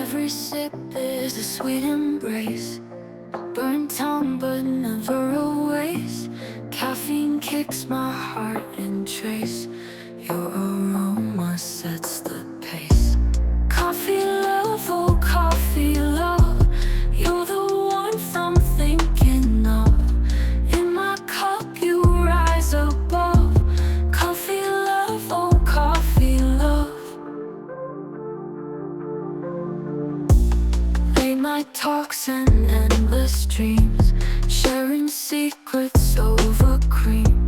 Every sip is a sweet embrace. Burnt tongue but never a waste. Caffeine kicks my heart in trace. Your aroma sets the pace. Coffee love, oh coffee love, you're the warmth I'm thinking of. In my cup you rise above. Coffee love, oh coffee love. Late night talks and endless dreams, sharing secrets over cream.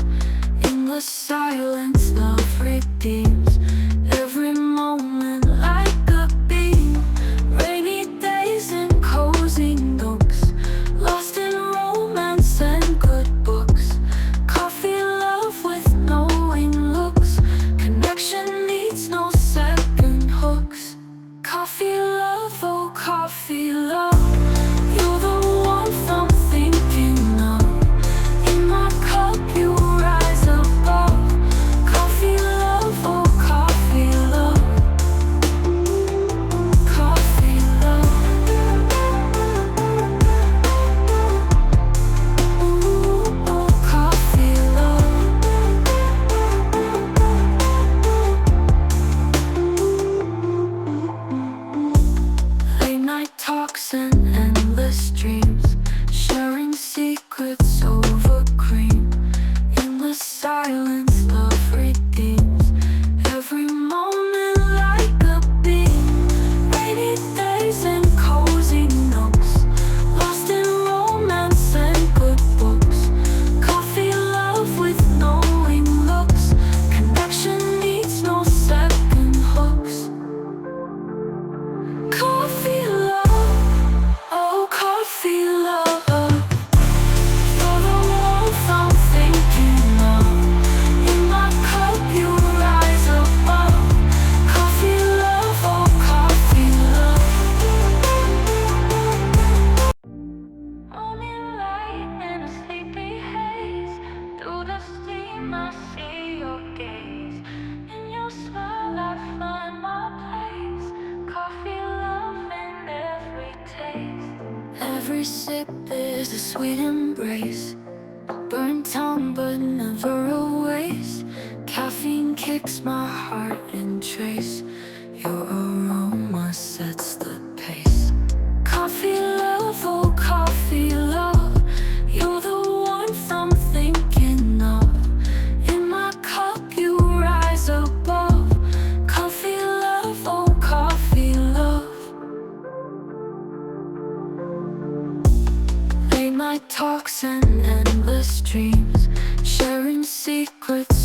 In the silence love redeems every moment like a beam. Rainy days in cozy nooks, lost in romance and good books. Coffee love with knowing looks, connection needs no second hooks. Coffee love, oh coffee love, you're the warmth I'm thinking of. In my cup you rise above. Coffee love, oh coffee love. Coffee love. Ooh, oh coffee love. Late night talks and endless dreams, sharing secrets over cream. In the silence love redeems every moment like a beam. Rainy days and cozy nooks, lost in romance and good books. Coffee love with knowing looks, connection needs no second hooks. Coffee love, oh coffee love, you're the warmth I'm thinking of. In my cup you rise above. Coffee love, oh coffee love. Morning light in a sleepy haze, through the steam I see your gaze. In your smile I find my place. Coffee love in every taste. Every sip is a sweet embrace. Burnt tongue but never a waste. Caffeine kicks my heart in trace. Your aroma sets the pace. Coffee love, oh coffee love, you're the warmth I'm thinking of. In my cup you rise above. Coffee love, oh coffee love. Late night talks and endless dreams, sharing secrets